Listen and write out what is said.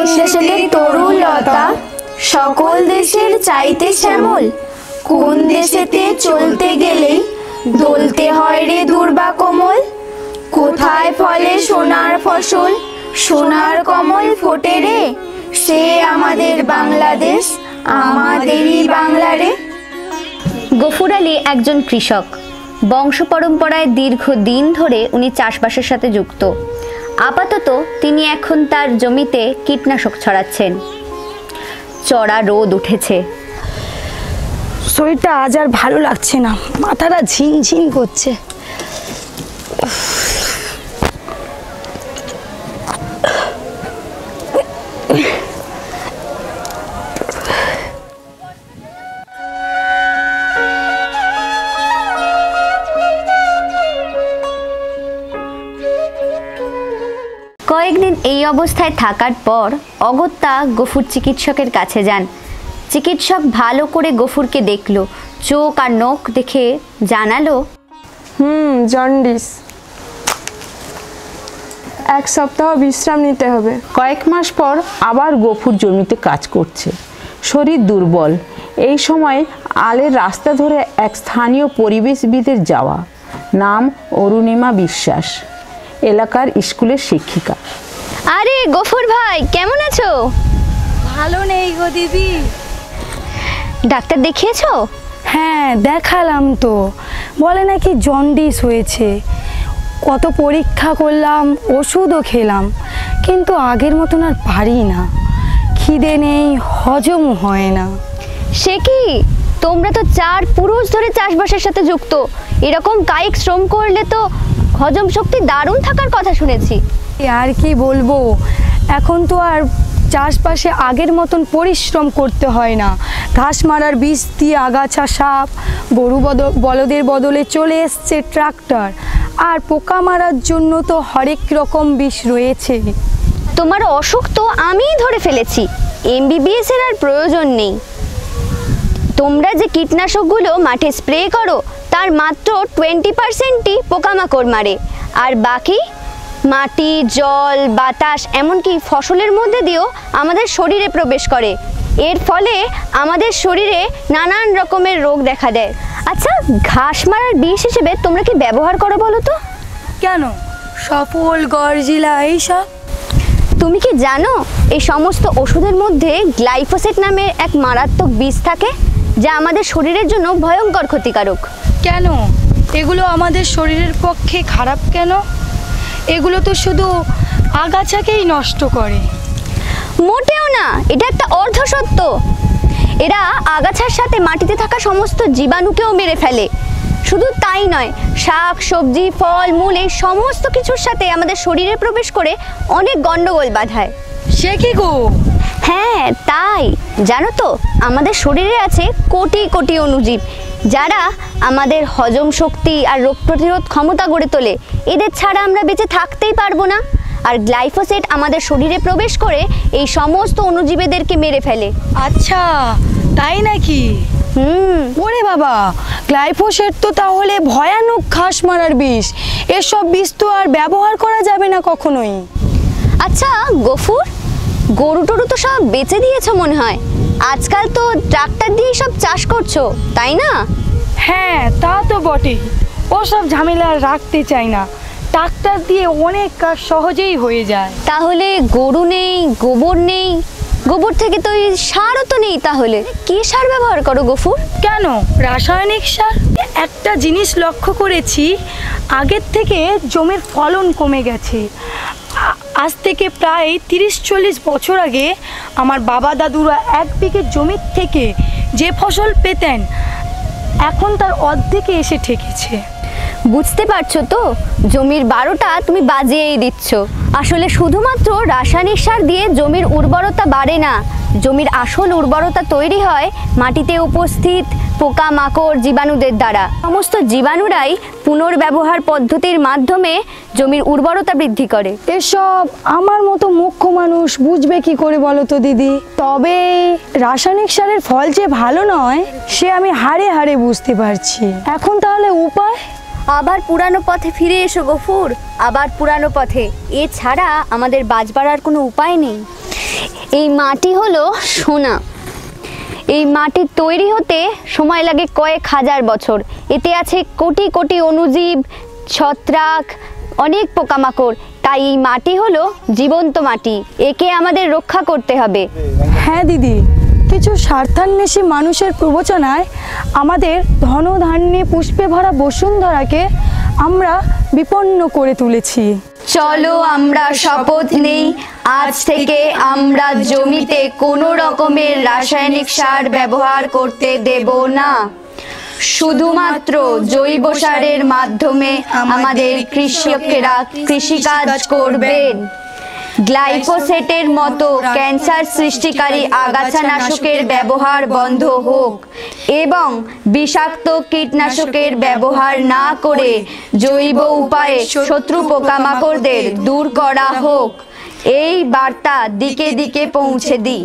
দেশেতে তরুলতা, সকল দেশের চাইতে শ্যামল। কোন দেশেতে চলতে গেলেই দলতে হয় রে দুর্বা কোমল। কোথায় ফলে সোনার ফসল, সোনার কমল ফোটে রে, সে আমাদের বাংলাদেশ, আমাদেরই বাংলা রে। গফুর আলী একজন কৃষক। বংশ পরম্পরায় দীর্ঘদিন ধরে উনি চাষবাসের সাথে যুক্ত। আপাতত তিনি এখন তার জমিতে কীটনাশক ছড়াচ্ছেন। চড়া রোদ উঠেছে। শরীরটা আজ আর ভালো লাগছে না, মাথাটা ঝিনঝিন করছে। কয়েকদিন এই অবস্থায় থাকার পর অগত্যা গফুর চিকিৎসকের কাছে যান। চিকিৎসক ভালো করে গফুরকে দেখলো, চোখ আর নখ দেখে জানালো, জন্ডিস, 1 সপ্তাহ বিশ্রাম নিতে হবে। কয়েক মাস পর আবার গফুর জমিতে কাজ করছে। শরীর দুর্বল। এই সময় আলের রাস্তা ধরে এক স্থানীয় পরিবেশবিদের যাওয়া। নাম অরুণিমা বিশ্বাস, এলাকার স্কুলের শিক্ষিকা। আরে গফুর ভাই, কেমন আছো? ভালো নেই গো দিদি। ডাক্তার দেখিয়েছো? হ্যাঁ দেখালাম তো, বলে নাকি জন্ডিস হয়েছে। কত পরীক্ষা করলাম, ওষুধও খেলাম, কিন্তু আগের মতন আর পারি না। খিদে নেই, হজম হয় না। সে কি, তোমরা তো 4 পুরুষ ধরে চাষবাসের সাথে যুক্ত। এরকম কায়িক শ্রম করলে তো হজম শক্তি দারুণ থাকার কথা শুনেছি। আর কি বলবো, এখন তো আর চাষবাসে আগের মতন পরিশ্রম করতে হয় না। ঘাস মারার বিষ দিয়ে আগাছা সাপ, গরু বলদের বদলে চলে এসছে ট্রাক্টর, আর পোকা মারার জন্য তো হরেক রকম বিষ রয়েছে। তোমার অসুখ তো আমিই ধরে ফেলেছি, MBBS এর আর প্রয়োজন নেই। তোমরা যে কীটনাশকগুলো মাঠে স্প্রে করো তার মাত্র 20%ই পোকামাকড় মারে, আর বাকি মাটি, জল, বাতাস, এমনকি ফসলের মধ্যে দিয়েও আমাদের শরীরে প্রবেশ করে। এর ফলে আমাদের শরীরে নানান রকমের রোগ দেখা দেয়। আচ্ছা, ঘাস মারার বিষ হিসেবে তোমরা কি ব্যবহার করো বলো তো? কেন, সফল, গরজিলা এইসব? তুমি কি জানো এই সমস্ত ওষুধের মধ্যে গ্লাইফোসেট নামের এক মারাত্মক বিষ থাকে, যা আমাদের শরীরের জন্য ভয়ঙ্কর ক্ষতিকারক? কেন, এগুলো আমাদের শরীরের পক্ষে খারাপ কেন? এগুলো তো শুধু আগাছাকেই নষ্ট করে। মোটেও না, এটা একটা অর্ধসত্য। এরা আগাছার সাথে মাটিতে থাকা সমস্ত জীবাণুকেও মেরে ফেলে। শুধু তাই নয়, শাক, সবজি, ফল, মূল, এই সমস্ত কিছুর সাথে আমাদের শরীরে প্রবেশ করে অনেক গন্ডগোল বাধায়। সে কি গো? হ্যাঁ তাই। জানো তো, আমাদের শরীরে আছে কোটি কোটি অণুজীব, যারা আমাদের হজম শক্তি আর রোগ প্রতিরোধ ক্ষমতা গড়ে তোলে। এদের ছাড়া আমরা বেঁচে থাকতেই পারবো না। আর গ্লাইফোসেট আমাদের শরীরে প্রবেশ করে এই সমস্ত অণুজীবেদেরকে মেরে ফেলে। আচ্ছা তাই নাকি? ওরে বাবা, গ্লাইফোসেট তো তাহলে ভয়ানক ঘাস মারার বিষ। এসব বিষ তো আর ব্যবহার করা যাবে না কখনোই। আচ্ছা গফুর, গরু টরু তো সব বেচে দিয়েছো মনে হয়। আজকাল তো ট্রাক্টর দিয়ে সব চাষ করছো, তাই না? হ্যাঁ তা তো বটে, ওসব ঝামেলা রাখতে চাই না। ট্রাক্টর দিয়ে অনেক কাজ সহজেই হয়ে যায়। তাহলে গরু নেই, গোবর নেই, গোবর থেকে তো সারও তো নেই, তাহলে কি সার ব্যবহার করো গফুর? কেন, রাসায়নিক সার? একটা জিনিস লক্ষ্য করেছি, আগের থেকে জমির ফলন কমে গেছে। আজ থেকে প্রায় 30-40 বছর আগে আমার বাবা দাদুরা 1 বিঘে জমির থেকে যে ফসল পেতেন, এখন তার অর্ধেকে এসে ঠেকেছে। বুঝতে পারছো তো, জমির 12টা তুমি বাজিয়েই দিচ্ছ। আসলে শুধুমাত্র রাসায়নিক সার দিয়ে জমির উর্বরতা বাড়ে না। জমির আসল উর্বরতা তৈরি হয় মাটিতে উপস্থিত পোকামাকড়, জীবাণুদের দ্বারা। সমস্ত জীবাণুরাই পুনর্ব্যবহার পদ্ধতির মাধ্যমে জমির উর্বরতা বৃদ্ধি করে। এসব আমার মতো মুখ্য মানুষ বুঝবে কি করে বলো তো দিদি? তবে রাসায়নিক সারের ফল যে ভালো নয় সে আমি হাড়ে হাড়ে বুঝতে পারছি। এখন তাহলে উপায়? আবার পুরানো পথে ফিরে এসো গফুর, আবার পুরানো পথে। এছাড়া আমাদের বাঁচবার আর কোনো উপায় নেই। এই মাটি হলো সোনা। এই মাটি তৈরি হতে সময় লাগে কয়েক হাজার বছর। এতে আছে কোটি কোটি অণুজীব, ছত্রাক, অনেক পোকামাকড়। তাই এই মাটি হলো জীবন্ত মাটি। একে আমাদের রক্ষা করতে হবে। হ্যাঁ দিদি, কিছু স্বার্থান্বেষী মানুষের প্রবচনায় আমাদের ধনধান্যে পুষ্পে ভরা বসুন্ধরাকে আমরা বিপন্ন করে তুলেছি। চলো আমরা শপথ নেই, আজ থেকে আমরা জমিতে কোনো রকমের রাসায়নিক সার ব্যবহার করতে দেব না। শুধুমাত্র জৈব সারের মাধ্যমে আমাদের কৃষকেরা কৃষিকাজ করবেন। গ্লাইফোসেটের মতো ক্যান্সার সৃষ্টিকারী আগাছানাশকের ব্যবহার বন্ধ হোক এবং বিষাক্ত কীটনাশকের ব্যবহার না করে জৈব উপায়ে শত্রু পোকামাকড়দের দূর করা হোক। এই বার্তা দিকে দিকে পৌঁছে দিই।